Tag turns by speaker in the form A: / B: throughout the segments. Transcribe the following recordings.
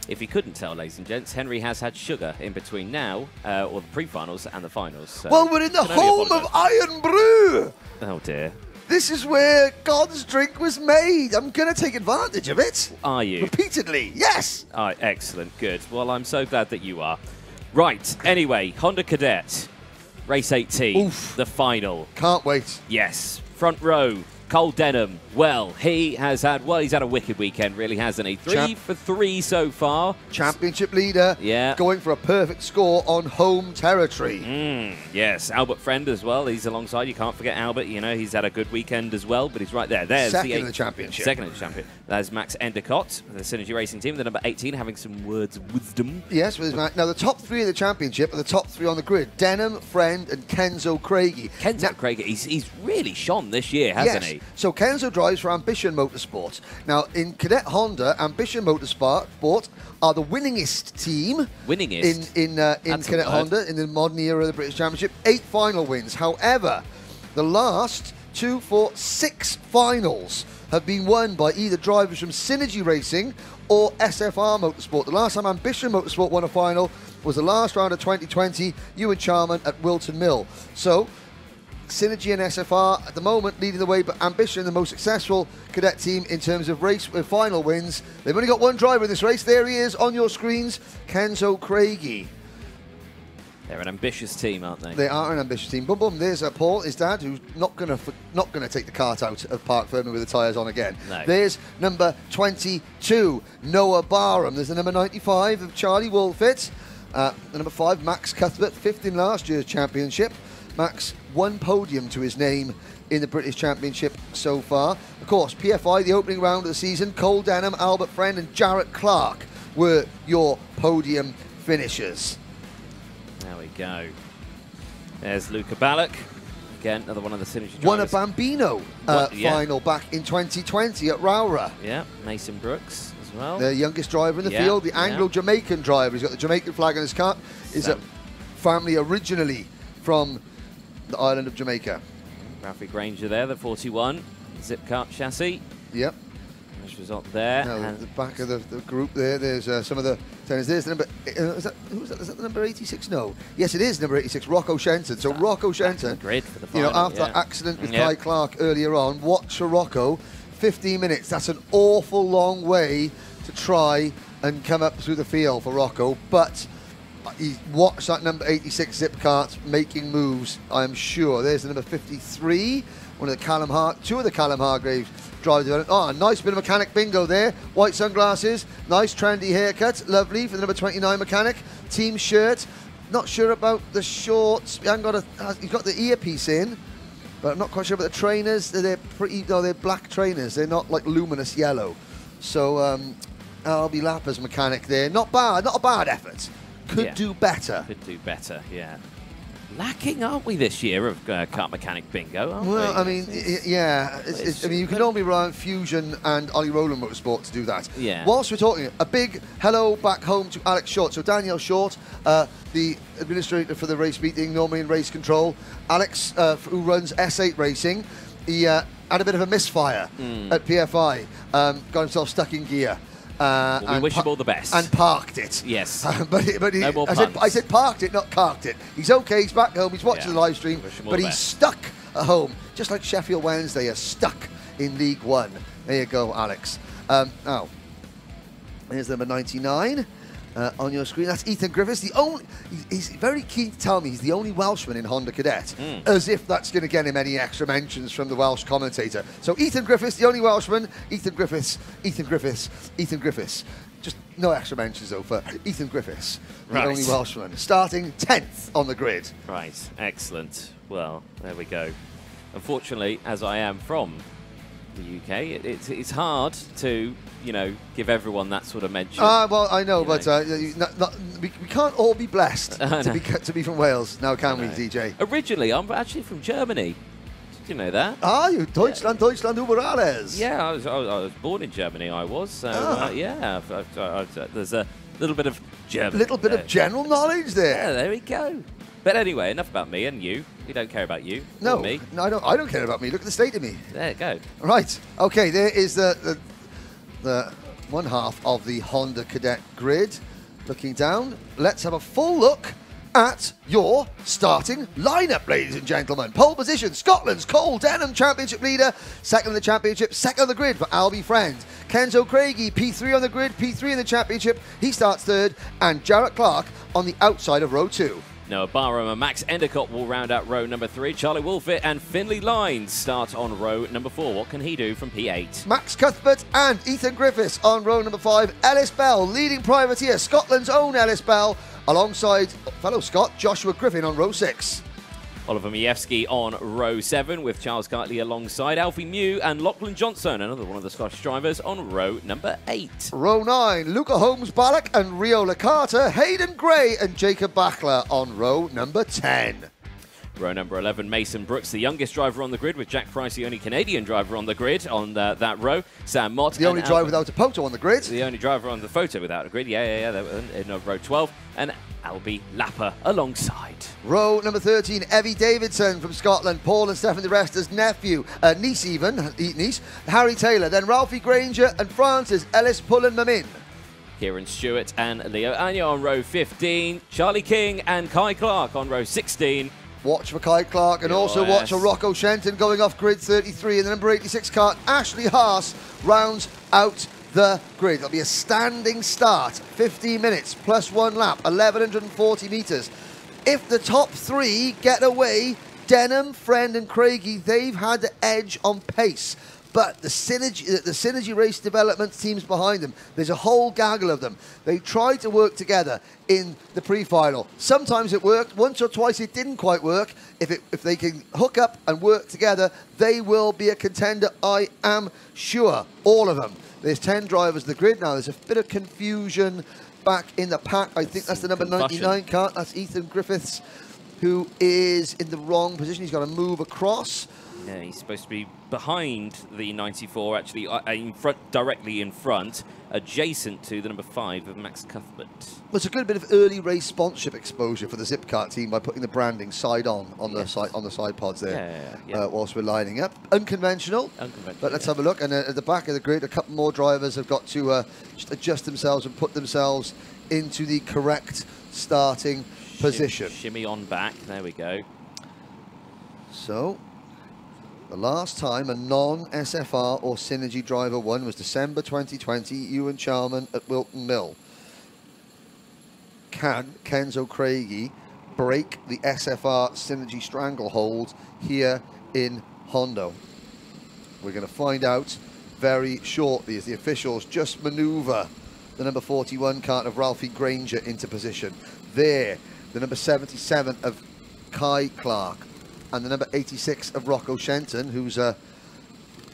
A: If you couldn't tell, ladies and gents, Henry has had sugar in between now, or the pre-finals and the finals. So
B: well, we're in the home of Iron Brew.
A: Oh, dear.
B: This is where God's drink was made. I'm going to take advantage of it.
A: Are you?
B: Repeatedly, yes.
A: Oh, excellent, good. Well, I'm so glad that you are. Right, anyway, Honda Cadet, race 18,
B: Oof.
A: the final.
B: Can't wait.
A: Yes, front row, Col Denim. Well, he's had a wicked weekend, really, hasn't he? 3 for 3 so far.
B: Championship leader.
A: Yeah.
B: Going for a perfect score on home territory.
A: Yes, Albert Friend as well. He's alongside. You can't forget Albert. You know, he's had a good weekend as well, but he's right there. There's
B: second in the championship.
A: Second in the championship. There's Max Endicott, the Synergy Racing team, the number 18, having some words of wisdom.
B: Yes, now the top 3 of the championship are the top 3 on the grid. Denim, Friend, and Kenzo Craigie.
A: Kenzo Craigie, he's really shone this year, hasn't he?
B: So Kenzo drives for Ambition Motorsport. Now, in Cadet Honda, Ambition Motorsport are the winningest team.
A: Winningest?
B: In Cadet Honda, in the modern era of the British Championship. 8 final wins. However, the last 2, 4, 6 finals have been won by either drivers from Synergy Racing or SFR Motorsport. The last time Ambition Motorsport won a final was the last round of 2020, Ewan Charman at Wilton Mill. So, Synergy and SFR at the moment leading the way, but Ambition, the most successful cadet team in terms of race with final wins. They've only got one driver in this race. There he is on your screens, Kenzo Craigie.
A: They're an ambitious team, aren't they?
B: They are an ambitious team. Boom, boom. There's Paul, his dad, who's not going to take the cart out of Park Fermi with the tyres on again.
A: No.
B: There's number 22, Noah Barham. There's the number 95 of Charlie Wolfett. The number 5, Max Cuthbert, 5th in last year's championship. Max, 1 podium to his name in the British Championship so far. Of course, PFI, the opening round of the season, Col Denim, Albert Friend and Jarrett Clark were your podium finishers.
A: There we go. There's Luca Ballack. Again, another one of the Synergy drivers.
B: Won a Bambino final back in 2020 at Wera.
A: Yeah, Mason Brooks as well.
B: The youngest driver in the field, the Anglo-Jamaican driver. He's got the Jamaican flag on his car. Is a family originally from the island of Jamaica.
A: Ralphie Granger there, the 41. Zip Kart chassis.
B: Yep.
A: Nice result there.
B: Now, the back of the group there, there's some of the tennis. There's the number, is that the number 86? No. Yes, it is number 86, Rocco Shenton. So Rocco Shenton,
A: grid for the final,
B: after that accident with Kai Clark earlier on, watch for Rocco, 15 minutes. That's an awful long way to try and come up through the field for Rocco, but he watched that number 86 Zip Kart making moves, I'm sure. There's the number 53, one of the two of the Callum Hargraves drivers. Oh, a nice bit of mechanic bingo there. White sunglasses, nice trendy haircut, lovely for the number 29 mechanic. Team shirt, not sure about the shorts. He's got the earpiece in, but I'm not quite sure about the trainers. They're pretty, no, they're black trainers. They're not like luminous yellow. So, Albie Lapper's mechanic there. Not bad, not a bad effort. Could do better.
A: Could do better, yeah. Lacking, aren't we, this year of kart mechanic bingo? Aren't we?
B: I mean, I mean, you can only rely on Fusion and Ollie Rowland Motorsport to do that.
A: Yeah.
B: Whilst we're talking, a big hello back home to Alex Short. So Danielle Short, the administrator for the race meeting, normally in race control. Alex, who runs S8 Racing, he had a bit of a misfire at PFI. Got himself stuck in gear.
A: Well, we wish him all the best.
B: And parked it.
A: Yes.
B: but
A: no more
B: I said parked it, not carked it. He's okay, he's back home, he's watching the live stream, but he's stuck at home, just like Sheffield Wednesday are stuck in League One. There you go, Alex. Now, here's number 99 on your screen. That's Ethan Griffiths. He's very keen to tell me he's the only Welshman in Honda Cadet, as if that's going to get him any extra mentions from the Welsh commentator. So Ethan Griffiths, the only Welshman. Ethan Griffiths, Ethan Griffiths, Ethan Griffiths. Just no extra mentions though for Ethan Griffiths, the only Welshman, starting 10th on the grid.
A: Right, excellent. Well, there we go. Unfortunately, as I am from the UK, it's hard to, give everyone that sort of mention.
B: Well, I know, but we can't all be blessed to be from Wales now, can we, DJ?
A: Originally, I'm actually from Germany. Did you know that?
B: Are you? Deutschland, Deutschland über alles.
A: Yeah, I was born in Germany, I was. So, there's a little bit of German.
B: A little bit of general knowledge there.
A: Yeah, there we go. But anyway, enough about me and you. We don't care about you.
B: No,
A: me.
B: No, I don't care about me. Look at the state of me.
A: There you go.
B: Right. Okay, there is the one half of the Honda Cadet grid. Looking down, let's have a full look at your starting lineup, ladies and gentlemen. Pole position, Scotland's Col Denim, championship leader. Second in the championship, second on the grid for Albie Friend. Kenzo Craigie, P3 on the grid, P3 in the championship. He starts third. And Jarrett Clark on the outside of row 2.
A: Noah Barham and Max Endicott will round out row number 3. Charlie Wolfett and Finlay Lines start on row number 4. What can he do from P8?
B: Max Cuthbert and Ethan Griffiths on row number 5. Ellis Bell, leading privateer, Scotland's own Ellis Bell, alongside fellow Scot Joshua Griffin on row 6.
A: Oliver Majewski on row 7 with Charles Gartley alongside Alfie Mew and Lachlan Johnson, another one of the Scottish drivers, on row number 8.
B: Row 9, Luca Holmes-Ballack and Riola Carter, Hayden Gray and Jacob Bachler on row number 10.
A: Row number 11, Mason Brooks, the youngest driver on the grid, with Jack Price, the only Canadian driver on the grid on that row. Sam Mott.
B: The only driver without a photo on the grid.
A: The only driver on the photo without a grid, yeah. In row 12. And Albie Lapper alongside.
B: Row number 13, Evie Davidson from Scotland, Paul and Stefan de Resta's nephew, niece, Harry Taylor, then Ralphie Granger and Francis Ellis Pullen Mamin.
A: Kieran Stewart and Leo Anya on row 15, Charlie King and Kai Clark on row 16.
B: Watch for Kai Clark and also watch for Rocco Shenton going off grid 33 in the number 86 car. Ashley Haas rounds out the grid. It'll be a standing start, 15 minutes plus 1 lap, 1,140 metres. If the top 3 get away, Denham, Friend and Craigie, they've had the edge on pace. But the Synergy Race Development teams behind them, there's a whole gaggle of them. They tried to work together in the pre-final. Sometimes it worked, once or twice it didn't quite work. If they can hook up and work together, they will be a contender, I am sure. All of them. There's 10 drivers in the grid now. There's a bit of confusion back in the pack. I think that's the number 99 car. That's Ethan Griffiths, who is in the wrong position. He's got to move across.
A: Yeah, he's supposed to be behind the 94, actually, in front, directly in front, adjacent to the number 5 of Max Cuthbert.
B: Well, it's a good bit of early race sponsorship exposure for the Zipkart team by putting the branding side on the side pods there. Whilst we're lining up, unconventional. But let's have a look. And at the back of the grid, a couple more drivers have got to just adjust themselves and put themselves into the correct starting position.
A: Shimmy on back. There we go.
B: So, the last time a non-SFR or Synergy driver won was December 2020, Ewan Charman at Wilton Mill. Can Kenzo Craigie break the SFR Synergy stranglehold here in Hondo? We're going to find out very shortly as the officials just manoeuvre the number 41 cart of Ralphie Granger into position. There, the number 77 of Kai Clark. And the number 86 of Rocco Shenton, who's I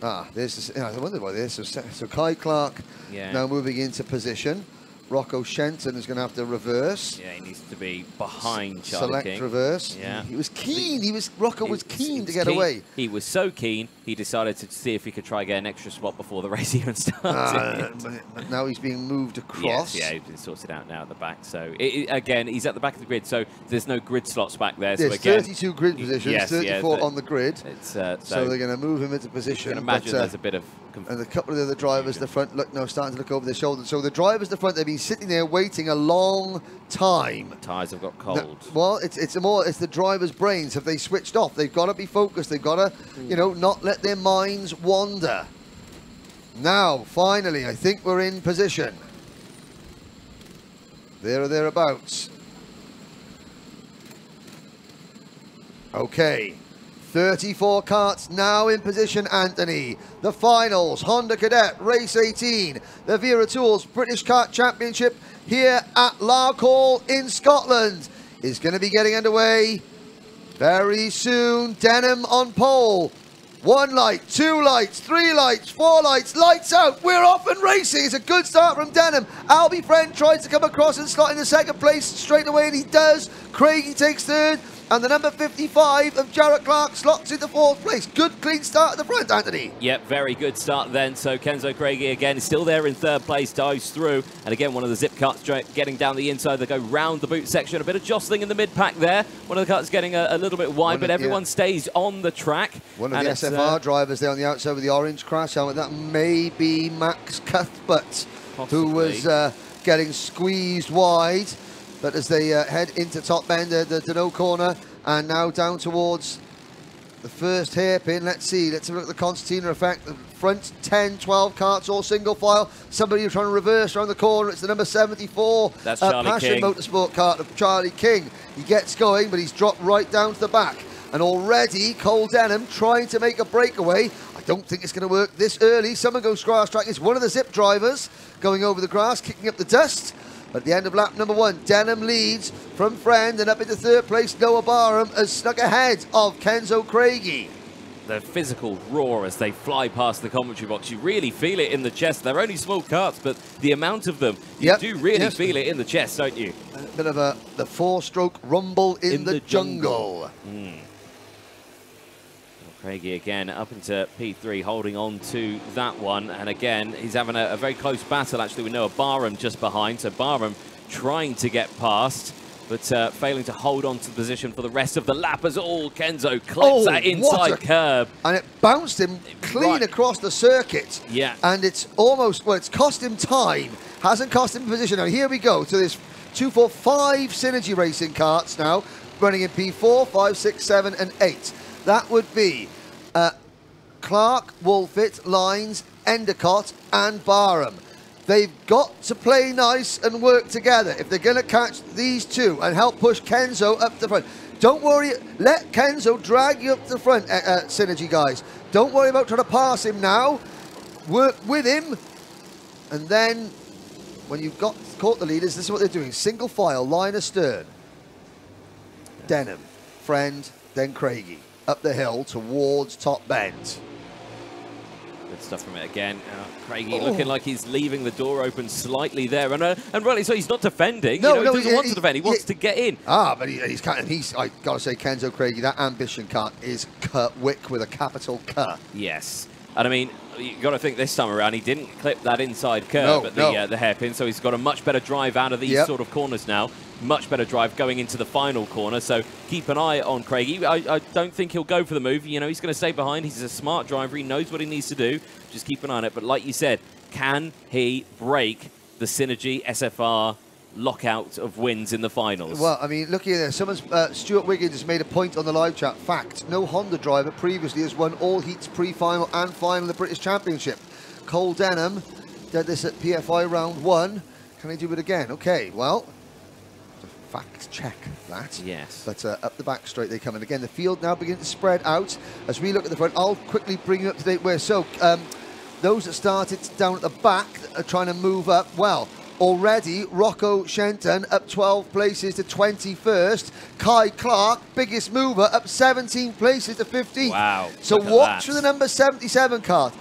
B: wonder why this. So Kai Clark now moving into position. Rocco Shenton is going to have to reverse.
A: Yeah, he needs to be behind Charlie King.
B: Select reverse. Yeah. He was keen. Rocco was keen to get away.
A: He was so keen, he decided to see if he could try and get an extra spot before the race even started.
B: But now he's being moved across.
A: Yes, he's been sorted out now at the back. So, again, he's at the back of the grid, so there's no grid slots back there.
B: There's
A: so again,
B: 32 grid positions, 34 on the grid.
A: So
B: they're going to move him into position.
A: You can imagine there's a bit of...
B: And a couple of the other drivers at the front starting to look over their shoulders. So the drivers at the front, they've been sitting there waiting a long time.
A: Tyres have got cold.
B: Well, it's the drivers' brains. Have they switched off? They've got to be focused. They've got to, not let their minds wander. Now, finally, I think we're in position. There or thereabouts. Okay. 34 karts now in position, Anthony. The finals, Honda Cadet, race 18. The Wera Tools British Kart Championship here at Larkhall in Scotland is going to be getting underway very soon. Denham on pole. 1 light, 2 lights, 3 lights, 4 lights, lights out. We're off and racing. It's a good start from Denham. Albie Friend tries to come across and slot in the second place straight away, and he does. Craigie takes third. And the number 55 of Jarrett Clark slots into 4th place. Good, clean start at the front, Anthony.
A: Yep, very good start then. So Kenzo Craigie again is still there in 3rd place, dives through. And again, one of the zip carts getting down the inside. They go round the boot section. A bit of jostling in the mid-pack there. One of the carts getting a little bit wide, but everyone stays on the track.
B: One of the SFR drivers there on the outside with the orange crash helmet. That may be Max Cuthbert. who was getting squeezed wide. But as they head into top bend, the Denholm corner, and now down towards the first hairpin, let's see, let's have a look at the concertina effect. The front 10, 12 carts, all single file. Somebody trying to reverse around the corner. It's the number 74.
A: That's Charlie
B: Passion
A: King.
B: Motorsport cart of Charlie King. He gets going, but he's dropped right down to the back. And already, Col Denim trying to make a breakaway. I don't think it's going to work this early. Someone goes grass track. It's one of the Zip drivers going over the grass, kicking up the dust. At the end of lap number 1, Denham leads from Friend, and up into third place, Noah Barham has snuck ahead of Kenzo Craigie.
A: The physical roar as they fly past the commentary box, you really feel it in the chest. They're only small carts, but the amount of them, you do really feel it in the chest, don't you?
B: A bit of the 4-stroke rumble in the jungle.
A: Craigie again up into P3, holding on to that one. And again, he's having a very close battle, actually, with Noah Barham just behind. So Barham trying to get past, but failing to hold on to the position for the rest of the lap as all Kenzo clips that inside curb.
B: And it bounced him clean across the circuit.
A: Yeah.
B: And it's almost, well, it's cost him time. Hasn't cost him position. Now, here we go to this 2, 4, 5 Synergy Racing carts now, running in P4, 5, 6, 7, and 8. That would be Clark, Wolfett, Lines, Endicott, and Barham. They've got to play nice and work together if they're going to catch these two and help push Kenzo up the front. Don't worry, let Kenzo drag you up to the front, Synergy guys. Don't worry about trying to pass him now. Work with him, and then when you've caught the leaders, this is what they're doing. Single file, line astern. Denham, Friend, then Craigie. Up the hill towards top bend.
A: Good stuff from it again. Craigie looking like he's leaving the door open slightly there, and rightly so. He's not defending.
B: No,
A: he doesn't want to defend. He wants to get in.
B: But he's I got to say, Kenzo Craigie, that ambition cut is Wick with a capital K.
A: Yes, and I mean, you got to think this time around he didn't clip that inside curve at the hairpin, so he's got a much better drive out of these sort of corners now. Much better drive going into the final corner, so keep an eye on Craigie. I don't think he'll go for the move. You know, he's going to stay behind. He's a smart driver. He knows what he needs to do. Just keep an eye on it. But like you said, can he break the Synergy SFR lockout of wins in the finals?
B: Well, I mean, looking at this, someone's Stuart Wiggins has made a point on the live chat. Fact, no Honda driver previously has won all heats pre-final and final of the British Championship. Col Denim did this at PFI round 1. Can he do it again? Okay, well, fact check that.
A: Yes.
B: But up the back straight they come in. Again, the field now beginning to spread out. As we look at the front, I'll quickly bring you up to date where. So, those that started down at the back are trying to move up. Well, already, Rocco Shenton up 12 places to 21st. Kai Clark, biggest mover, up 17 places to 15th.
A: Wow.
B: So watch for the number 77 cart.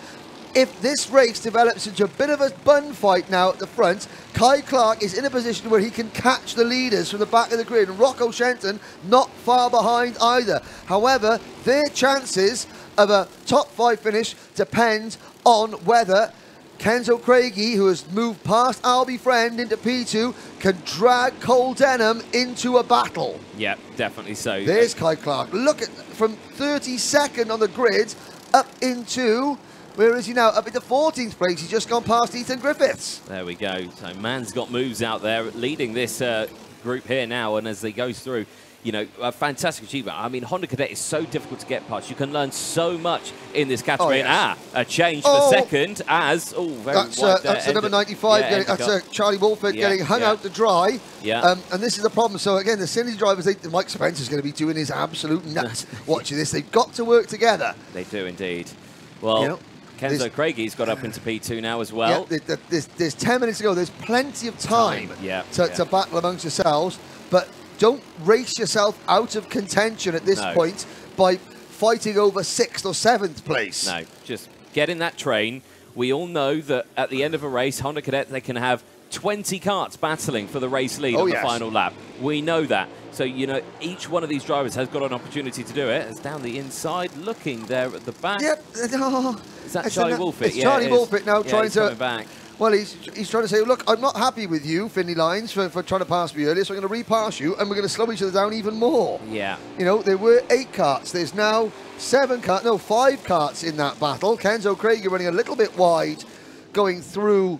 B: If this race develops into a bit of a bun fight now at the front, Kai Clark is in a position where he can catch the leaders from the back of the grid, and Rocco Shenton not far behind either. However, their chances of a top 5 finish depend on whether Kenzo Craigie, who has moved past Albie Friend into P2, can drag Col Denim into a battle.
A: Yeah, definitely so.
B: There's Kai Clark. Look at, from 32nd on the grid up into... Where is he now? Up into 14th place. He's just gone past Ethan Griffiths.
A: There we go. So Man's got moves out there, leading this group here now. And as they go through, you know, a fantastic achievement. I mean, Honda Cadet is so difficult to get past. You can learn so much in this category. And a change for second as, that's
B: the number 95. That's Charlie Wolfett getting hung out to dry.
A: Yeah.
B: And this is the problem. So again, the Synergy drivers, Mike Spencer's going to be doing his absolute nuts watching this. They've got to work together.
A: They do indeed. Well, Kenzo Craigie's got up into P2 now as well.
B: Yeah, there's 10 minutes to go. There's plenty of time to battle amongst yourselves, but don't race yourself out of contention at this point by fighting over 6th or 7th place.
A: No, just get in that train. We all know that at the end of a race, Honda Cadet, they can have 20 karts battling for the race lead on the final lap. We know that. So, you know, each one of these drivers has got an opportunity to do it. It's down the inside, looking there at the back.
B: Yep.
A: Is that Charlie Wolfett?
B: It's Charlie Wolfett now trying to...
A: back.
B: Well, he's trying to say, look, I'm not happy with you, Finley Lines, for trying to pass me earlier, so I'm going to repass you, and we're going to slow each other down even more.
A: Yeah.
B: You know, there were 8 karts. There's now 5 karts in that battle. Kenzo Craigie running a little bit wide, going through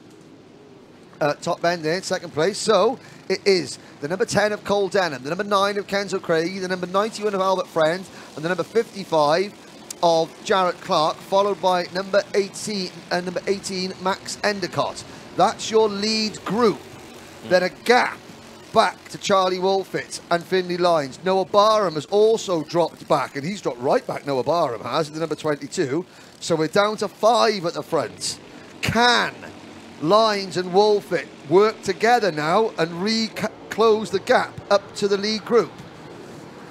B: top end there in second place. So it is the number 10 of Col Denim, the number 9 of Kenzo Craigie, the number 91 of Albert Friend, and the number 55 of Jarrett Clark, followed by number 18 and number 18 Max Endicott. That's your lead group. Then a gap back to Charlie Wolfett and Finley Lines. Noah Barham has also dropped back, and he's dropped right back, Noah Barham has, the number 22. So we're down to 5 at the front. Can Lines and Wolfett work together now and close the gap up to the lead group?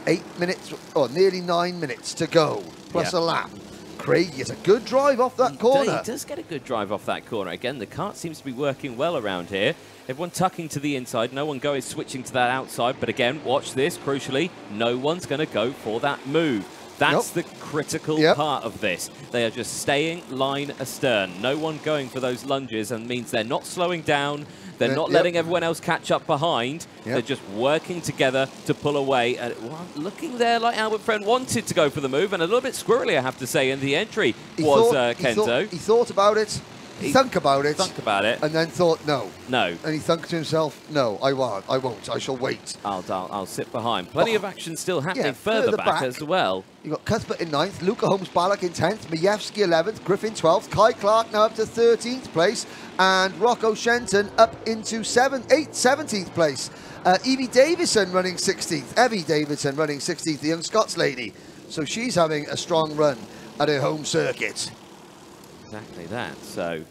B: 8 minutes, or nearly 9 minutes to go, plus a lap. Craigie gets a good drive off that corner. He
A: does get a good drive off that corner. Again, the kart seems to be working well around here. Everyone tucking to the inside, no one switching to that outside. But again, watch this, crucially, no one's going to go for that move. That's the critical part of this. They are just staying line astern. No one going for those lunges, and means they're not slowing down. They're not letting everyone else catch up behind. They're just working together to pull away. And looking there like Albert Friend wanted to go for the move, and a little bit squirrely, I have to say, in the entry Kenzo.
B: He thought about it. He thunk about it. And then thought, no.
A: No.
B: And he thunk to himself, no, I won't. I shall wait.
A: I'll sit behind. Plenty of action still happening further back as well.
B: You've got Cuthbert in 9th, Luca Holmes-Balak in 10th, Majewski 11th, Griffin 12th, Kai Clark now up to 13th place, and Rocco Shenton up into 17th place. Evie Davidson running 16th. Evie Davidson running 16th, the young Scots lady. So she's having a strong run at her home circuit.
A: Exactly that. So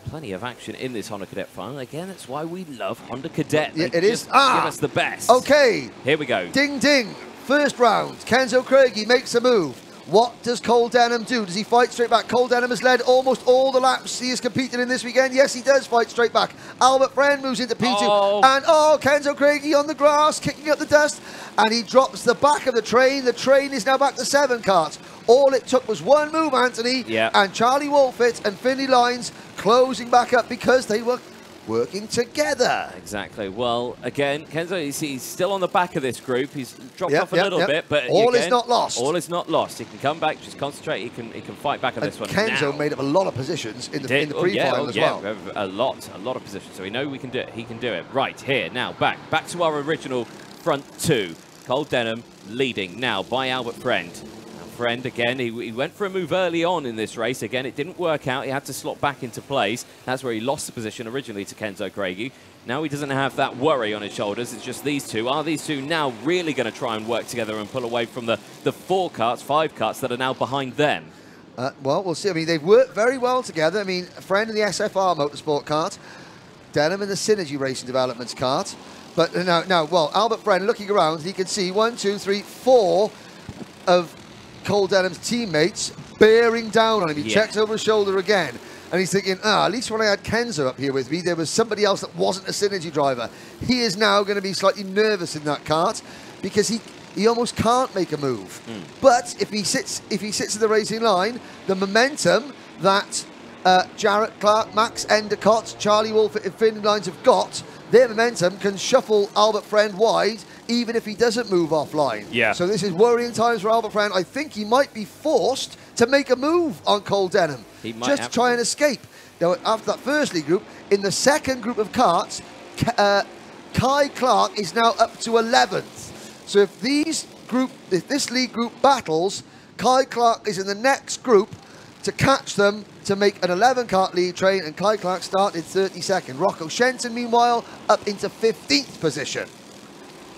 A: plenty of action in this Honda Cadet Final. Again, that's why we love Honda Cadet. They
B: it is.
A: Give us the best.
B: Okay.
A: Here we go.
B: Ding, ding. First round. Kenzo Craigie makes a move. What does Col Denim do? Does he fight straight back? Col Denim has led almost all the laps he has competed in this weekend. Yes, he does fight straight back. Albert Friend moves into P2. And, Kenzo Craigie on the grass, kicking up the dust. And he drops the back of the train. The train is now back to 7 karts. All it took was one move, Anthony. And Charlie Wolfett and Finley Lines closing back up because they were working together.
A: Exactly. Well, again, Kenzo, he's still on the back of this group. He's dropped off a little bit, but
B: all is not lost.
A: All is not lost. He can come back, just concentrate. He can fight back on this one.
B: Kenzo made up a lot of positions in the pre-final as well.
A: A lot of positions. So we know we can do it. He can do it. Right here now, back to our original front 2. Col Denim leading now by Albert Friend. Friend again, he went for a move early on in this race. Again, it didn't work out. He had to slot back into place. That's where he lost the position originally to Kenzo Craigie. Now he doesn't have that worry on his shoulders. It's just these two. Are these two now really going to try and work together and pull away from the 5 karts that are now behind them?
B: Well, we'll see. I mean, they've worked very well together. I mean, Friend in the SFR Motorsport kart, Denim in the Synergy Racing Developments kart. But now, Albert Friend looking around, he can see 1, 2, 3, 4 of Col Denim's teammates bearing down on him. He checks over his shoulder again, and he's thinking, at least when I had Kenzo up here with me, there was somebody else that wasn't a Synergy driver. He is now going to be slightly nervous in that kart because he almost can't make a move. But if he sits at the racing line, the momentum that Jarrett Clark, Max Endicott, Charlie Wolfett and Finley Lines have got, their momentum can shuffle Albert Friend wide even if he doesn't move offline. So this is worrying times for Albert Friend. I think he might be forced to make a move on Col Denim just to try and escape. Now, after that first lead group, in the second group of karts, Kai Clark is now up to 11th. So if this lead group battles, Kai Clark is in the next group to catch them to make an 11-kart lead train, and Kai Clark started 32nd. Rocco Shenton, meanwhile, up into 15th position.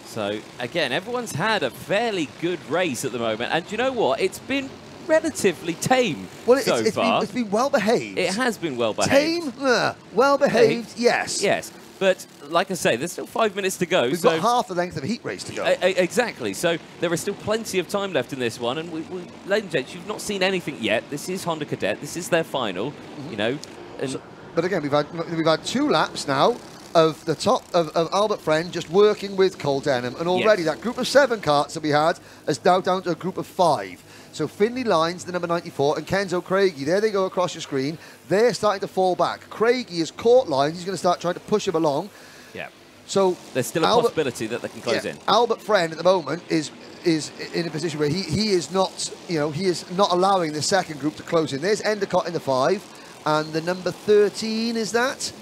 A: So, again, everyone's had a fairly good race at the moment, and you know what? It's been relatively tame so far.
B: It's been well-behaved.
A: It has been well-behaved.
B: Tame? Well-behaved, yes.
A: Yes, but like I say, there's still 5 minutes to go.
B: We've got half the length of a heat race to go.
A: Exactly. So there is still plenty of time left in this one. And ladies and gents, you've not seen anything yet. This is Honda Cadet. This is their final. You know.
B: But again, we've had 2 laps now of the top of Albert Friend just working with Col Denim, and already that group of 7 karts that we had is now down to a group of 5. So Finley Lines, the number 94, and Kenzo Craigie, there they go across your screen. They're starting to fall back. Craigie is caught Lines. He's going to start trying to push him along. So
A: there's still a possibility that they can close in.
B: Albert Friend at the moment is in a position where he is not, he is not allowing the second group to close in. There's Endicott in the 5, and the number 13 is that.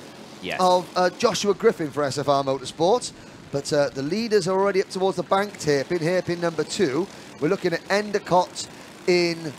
B: of Joshua Griffin for SFR Motorsport. But the leaders are already up towards the banked hairpin number 2. We're looking at Endicott in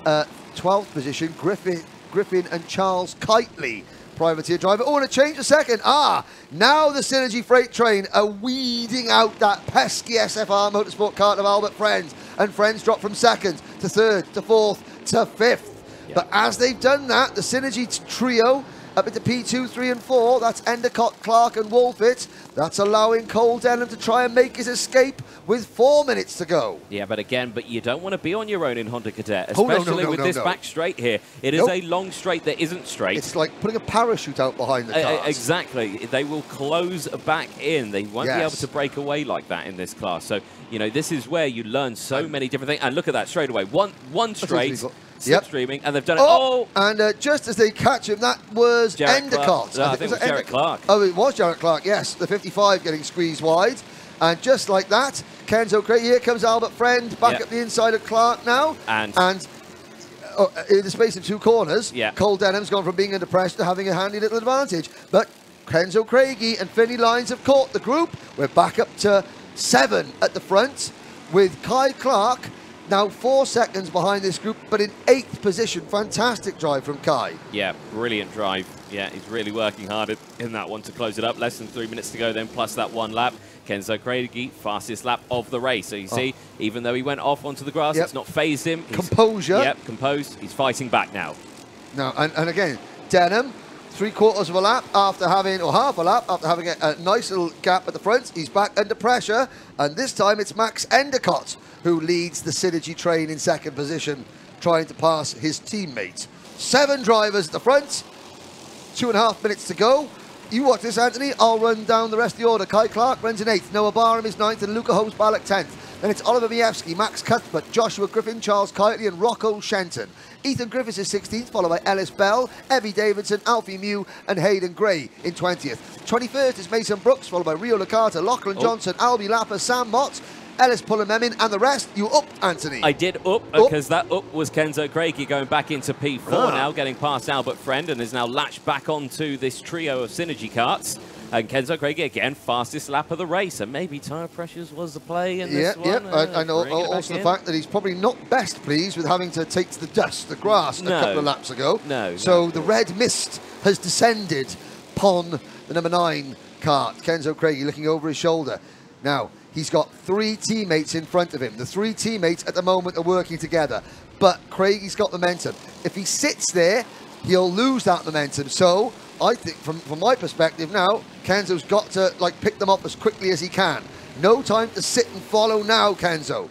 B: 12th position, Griffin and Charles Kitely, privateer driver. Oh, and a change a second. Now the Synergy Freight Train are weeding out that pesky SFR Motorsport kart of Albert Friends. And Friends drop from 2nd to 3rd to 4th to 5th. Yep. But as they've done that, the Synergy trio up into P2, 3 and 4, that's Endicott, Clark and Wolfit. That's allowing Col Denim to try and make his escape with 4 minutes to go.
A: Yeah, but you don't want to be on your own in Honda Cadet, especially with this back straight here. It is a long straight that isn't straight.
B: It's like putting a parachute out behind the car.
A: Exactly. They will close back in. They won't be able to break away like that in this class. So, you know, this is where you learn so many different things. And look at that straight away. One straight. Slipstreaming, and they've done it.
B: And just as they catch him, that was Endicott.
A: I think it was Jarrett Clark.
B: Oh, it was Jarrett Clark, yes. The 55 getting squeezed wide. And just like that, Kenzo Craig, here comes Albert Friend, back up the inside of Clark now. And in the space of 2 corners, Col Denim's gone from being under pressure to having a handy little advantage. But Kenzo Craigie and Finney Lyons have caught the group. We're back up to 7 at the front with Kai Clark now 4 seconds behind this group, but in 8th position. Fantastic drive from Kai. Yeah, brilliant drive. Yeah, he's really working hard in that one to close it up. Less than 3 minutes to go then, plus that 1 lap. Kenzo Craigie, fastest lap of the race. So you see, even though he went off onto the grass, it's not phased him. Composure. Yep, composed. He's fighting back now. Now, and again, Denim, 3/4 of a lap after having, or half a lap after having a nice little gap at the front. He's back under pressure, and this time it's Max Endicott who leads the Synergy train in 2nd position, trying to pass his teammate. 7 drivers at the front, 2.5 minutes to go. You watch this, Anthony. I'll run down the rest of the order. Kai Clark runs in 8th, Noah Barham is 9th, and Luca Holmes-Balak 10th. Then it's Oliver Miewski, Max Cuthbert, Joshua Griffin, Charles Kitely, and Rocco Shenton. Ethan Griffiths is 16th, followed by Ellis Bell, Evie Davidson, Alfie Mew, and Hayden Gray in 20th. 21st is Mason Brooks, followed by Rio Licata, Lachlan Johnson, Albie Lapper, Sam Mott, Ellis Pullememin, and the rest. You up, Anthony? I did up, because that up was Kenzo Craigie going back into P4 now, getting past Albert Friend, and is now latched back onto this trio of Synergy karts. And Kenzo Craigie again, fastest lap of the race, and maybe tyre pressures was the play in this one. And also the fact that he's probably not best pleased with having to take to the dust, the grass, a couple of laps ago. So the red mist has descended upon the number 9 kart. Kenzo Craigie looking over his shoulder. Now, he's got 3 teammates in front of him. The 3 teammates at the moment are working together, but Craigie's got momentum. If he sits there, he'll lose that momentum. So I think from my perspective now, Kenzo's got to pick them up as quickly as he can. No time to sit and follow now, Kenzo.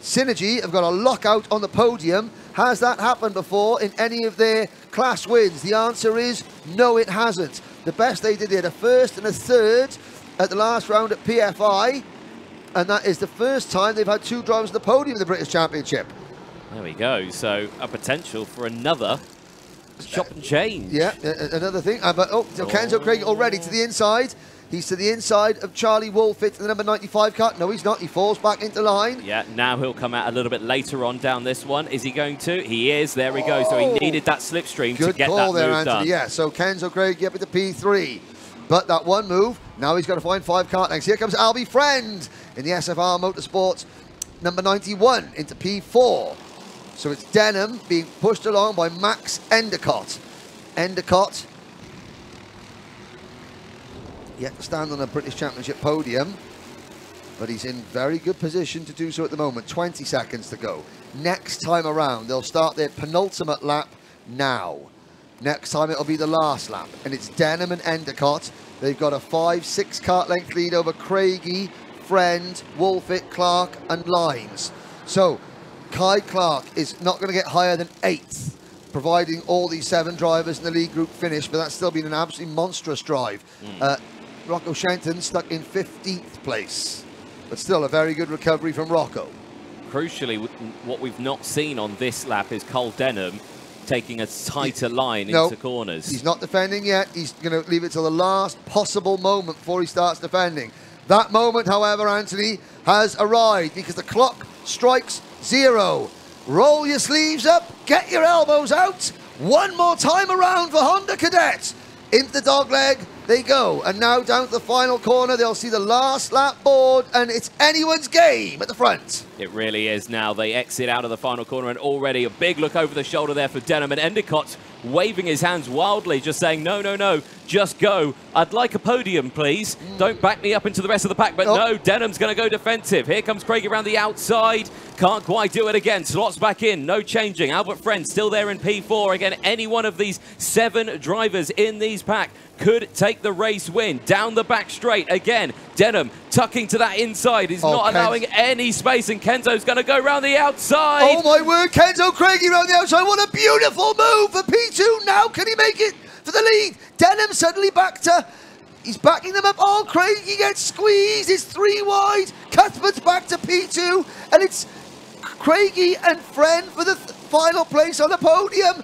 B: Synergy have got a lockout on the podium. Has that happened before in any of their class wins? The answer is no, it hasn't. The best they did, they had a 1st and a 3rd at the last round at PFI, and that is the first time they've had 2 drivers on the podium in the British Championship. There we go. So a potential for another chop and change. Yeah, another thing. So Kenzo Craig already to the inside. He's to the inside of Charlie Wolfit, the number 95 car. No, he's not. He falls back into line. Yeah, now he'll come out a little bit later on down this one. Is he going to? He is. There we go. So he needed that slipstream to get that move there, Anthony. Done. Yeah, so Kenzo Craig up into P3. But that one move, now he's got to find 5 kart lengths. Here comes Albie Friend in the SFR Motorsport number 91 into P4. So it's Denim being pushed along by Max Endicott. Endicott yet to stand on a British Championship podium, but he's in very good position to do so at the moment. 20 seconds to go. Next time around, they'll start their penultimate lap now. Next time it'll be the last lap, and it's Denim and Endicott. They've got a 5-6 kart length lead over Craigie, Friend, Wolfit, Clark, and Lyons. So Kai Clark is not going to get higher than 8th, providing all these 7 drivers in the lead group finish, but that's still been an absolutely monstrous drive. Rocco Shenton stuck in 15th place, but still a very good recovery from Rocco. Crucially, what we've not seen on this lap is Col Denim taking a tighter line into corners. He's not defending yet. He's going to leave it till the last possible moment before he starts defending. That moment, however, Anthony, has arrived because the clock strikes 0. Roll your sleeves up, get your elbows out. One more time around for Honda Cadet. Into the dogleg they go, and now down to the final corner. They'll see the last lap board, and it's anyone's game at the front.
A: It really is now. They exit out of the final corner, and already a big look over the shoulder there for Denham, and Endicott waving his hands wildly, just saying, no, no, no, just go. I'd like a podium, please. Don't back me up into the rest of the pack. But no, Denham's going to go defensive. Here comes Craig around the outside. Can't quite do it again. Slots back in. No changing. Albert Friend still there in P4. Again, any one of these 7 drivers in these pack could take the race win. Down the back straight again. Denham tucking to that inside. He's not allowing any space, and Kenzo's going to go round the outside.
B: Oh my word, Kenzo Craigie round the outside. What a beautiful move for P2. Now can he make it for the lead? Denham suddenly back to, he's backing them up. Oh, Craigie gets squeezed. It's 3 wide. Cuthbert's back to P2, and it's Craigie and Friend for the final place on the podium.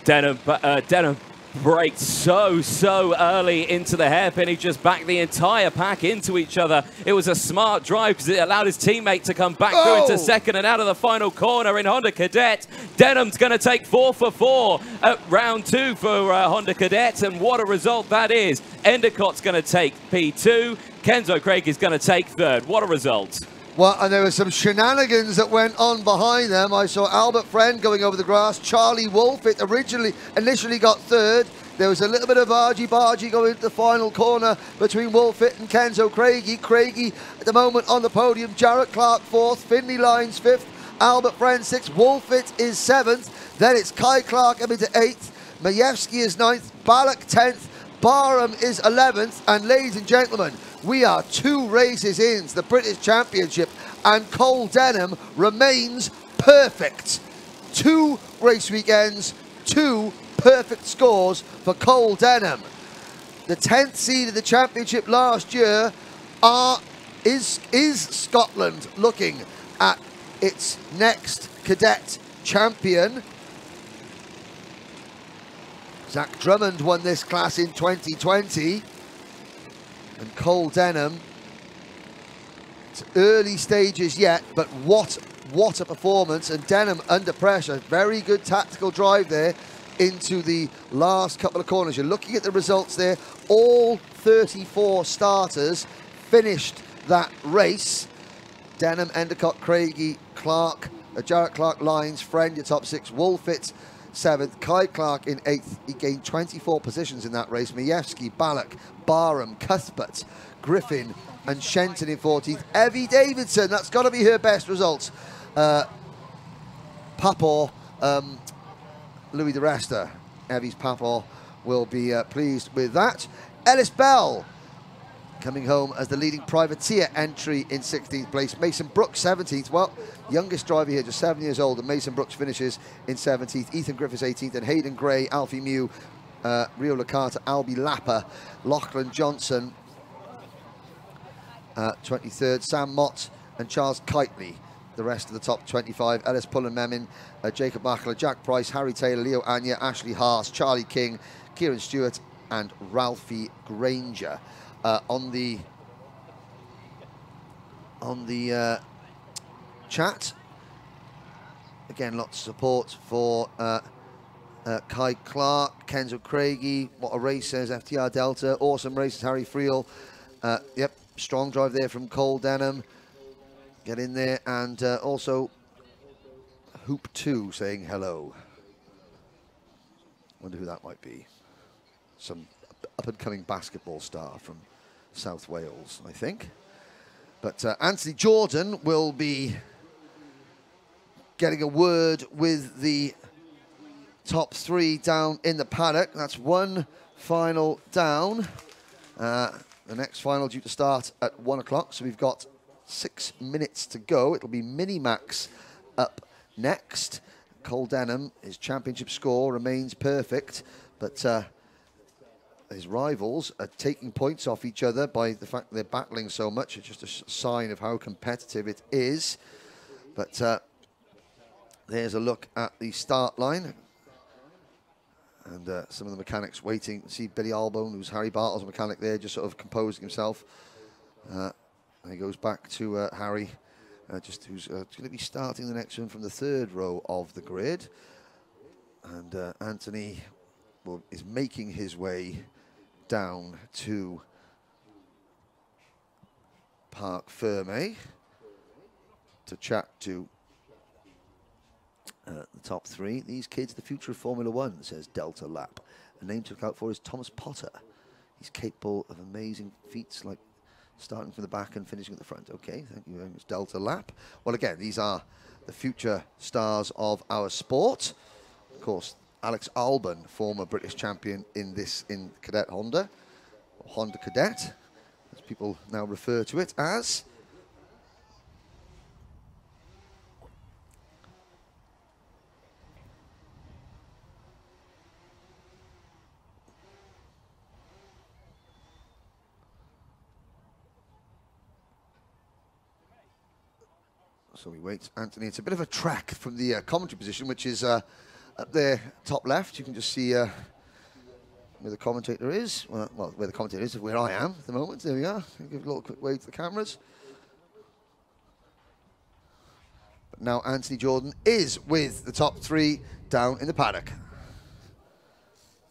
A: Denham braked so early into the hairpin. He just backed the entire pack into each other. It was a smart drive because it allowed his teammate to come back through into second and out of the final corner in Honda Cadet. Denham's going to take 4 for 4 at round 2 for Honda Cadet, and what a result that is. Endicott's going to take P2. Kenzo Craig is going to take 3rd. What a result.
B: Well, and there were some shenanigans that went on behind them. I saw Albert Friend going over the grass. Charlie Wolf, it initially got 3rd. There was a little bit of argy-bargy going into the final corner between Wolfit and Kenzo Craigie. Craigie at the moment on the podium. Jarrett Clark 4th. Finley Lyons 5th. Albert Friend 6th. Wolfit is 7th. Then it's Kai Clark up into 8th. Majewski is 9th. Balak 10th. Barham is 11th. And ladies and gentlemen, we are 2 races into the British Championship, and Col Denim remains perfect. 2 race weekends, 2 perfect scores for Col Denim. The 10th seed of the championship last year is Scotland looking at its next cadet champion. Zach Drummond won this class in 2020. And Col Denim, it's early stages yet, but what a performance. And Denham under pressure, very good tactical drive there into the last couple of corners. You're looking at the results there. All 34 starters finished that race. Denham, Endicott, Craigie, Clark, Jarrett Clark, Lyons, Friend, your top 6, Wolfit 7th, Kai Clark in 8th. He gained 24 positions in that race. Majewski, Balak, Barham, Cuthbert, Griffin and Shenton in 14th. Evie Davidson, that's got to be her best results. Papaw, Louis de Resta, Evie's Papaw will be pleased with that. Ellis Bell coming home as the leading privateer entry in 16th place. Mason Brooks 17th. Well, youngest driver here, just 7 years old, and Mason Brooks finishes in 17th. Ethan Griffiths 18th, and Hayden Gray, Alfie Mew, Rio Licata, Albie Lapper, Lachlan Johnson 23rd, Sam Mott and Charles Kitely. The rest of the top 25, Ellis Pullen-Memin, Jacob Bachler, Jack Price, Harry Taylor, Leo Anya, Ashley Haas, Charlie King, Kieran Stewart and Ralphie Granger. On the chat, again, lots of support for Kai Clark, Kenzo Craigie. What a race, says FTR Delta. Awesome races, Harry Friel. Yep, strong drive there from Col Denim. Get in there, and also Hoop 2 saying hello. Wonder who that might be. Some up-and-coming basketball star from South Wales, I think. But Anthony Jordan will be getting a word with the top 3 down in the paddock. That's 1 final down. The next final due to start at 1 o'clock, so we've got 6 minutes to go. It'll be Minimax up next. Col Denim, his championship score remains perfect, but his rivals are taking points off each other by the fact they're battling so much. It's just a sign of how competitive it is. But there's a look at the start line. And some of the mechanics waiting. See Billy Albone, who's Harry Bartle's mechanic there, just sort of composing himself. And he goes back to Harry, who's going to be starting the next one from the 3rd row of the grid. And Anthony is making his way down to Parc Fermé to chat to the top three. These kids, the future of Formula One, says Delta Lap. A name to look out for is Thomas Potter. He's capable of amazing feats like starting from the back and finishing at the front. Okay, thank you very much, Delta Lap. Well, again, these are the future stars of our sport. Of course, Alex Albon, former British champion in Cadet Honda, or Honda Cadet, as people now refer to it as. So we wait, Anthony. It's a bit of a track from the commentary position, which is up there, top left. You can just see where the commentator is. Well, where the commentator is, where I am at the moment. There we are. I'll give a little quick wave to the cameras. But now Anthony Jordan is with the top three down in the paddock.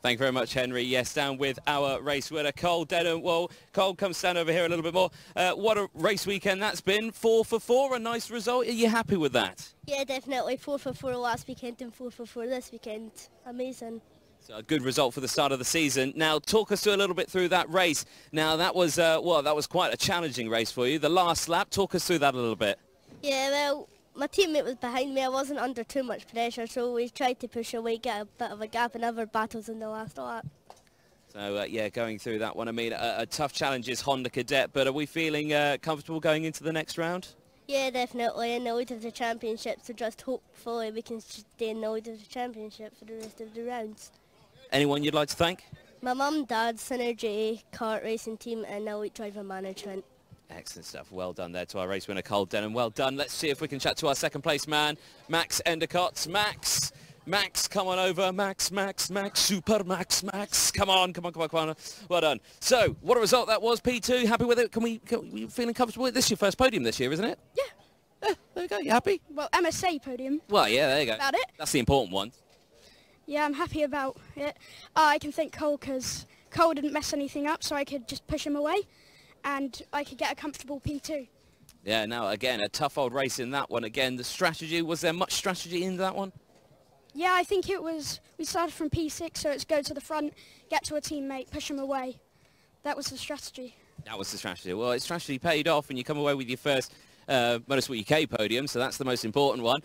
A: Thank you very much, Henry. Yes, down with our race winner, Col Denim. Well, Col, come stand over here a little bit more. What a race weekend that's been. 4 for 4, a nice result. Are you happy with that?
C: Yeah, definitely. 4 for 4 last weekend and 4 for 4 this weekend. Amazing.
A: So a good result for the start of the season. Now, talk us through a little bit through that race. Now, that was, well, that was quite a challenging race for you. The last lap, talk us through that a little bit.
C: Yeah, well, my teammate was behind me. I wasn't under too much pressure, so we tried to push away, get a bit of a gap in other battles in the last lap.
A: So, yeah, going through that one, I mean, a tough challenge is Honda Cadet, but are we feeling comfortable going into the next round?
C: Yeah, definitely, in the lead of the championship, so just hopefully we can stay in the lead of the championship for the rest of the rounds.
A: Anyone you'd like to thank?
C: My mum, dad, Synergy, kart racing team and elite driver management.
A: Excellent stuff. Well done there to our race winner, Col Denim. Well done. Let's see if we can chat to our second place man, Max Endicott. Max, come on over. Max, Super Max. Come on. Well done. So, what a result that was, P2. Happy with it? Can we feeling comfortable with this? Your first podium this year, isn't it?
D: Yeah.
A: Yeah, there you go. You happy?
D: Well, MSA podium.
A: Well, yeah, there you go.
D: About it.
A: That's the important one.
D: Yeah, I'm happy about it. I can thank Cole because Cole didn't mess anything up, so I could just push him away and I could get a comfortable P2.
A: Yeah, now, again, a tough old race in that one. Again, the strategy, was there much strategy in that one?
D: Yeah, I think it was, we started from P6, so it's go to the front, get to a teammate, push him away. That was the strategy. That was the strategy.
A: Well, its strategy paid off and you come away with your first Motorsport UK podium, so that's the most important one.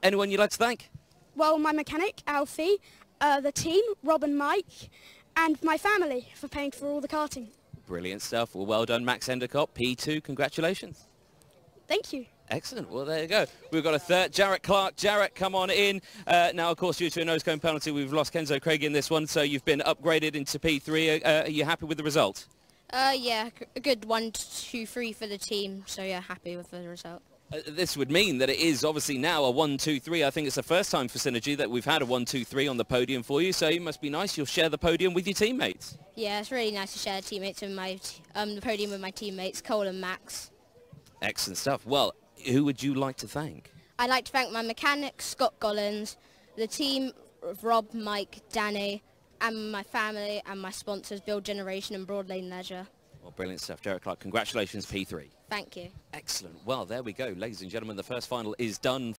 A: Anyone you'd like to thank?
D: Well, my mechanic, Alfie, the team, Rob and Mike, and my family for paying for all the karting.
A: Brilliant stuff. Well done, Max Endicott. P2, congratulations.
D: Thank you.
A: Excellent. Well, there you go. We've got a third, Jarrett Clark. Jarrett, come on in. Now, of course, due to a nose cone penalty, we've lost Kenzo Craig in this one, so you've been upgraded into P3. Are you happy with the result?
E: Yeah, a good 1, 2, 3 for the team, so yeah, happy with the result.
A: This would mean that it is obviously now a 1, 2, 3. I think it's the first time for Synergy that we've had a 1, 2, 3 on the podium for you, so it must be nice. You'll share the podium with your teammates.
E: Yeah, it's really nice to share teammates with the podium with my teammates, Cole and Max.
A: Excellent stuff. Well, who would you like to thank?
E: I'd like to thank my mechanic, Scott Gollins, the team of Rob, Mike, Danny, and my family and my sponsors, Build Generation and Broad Lane Leisure.
A: Well, brilliant stuff, Jarrett Clark. Congratulations, P3.
E: Thank you.
A: Excellent. Well, there we go. Ladies and gentlemen, the first final is done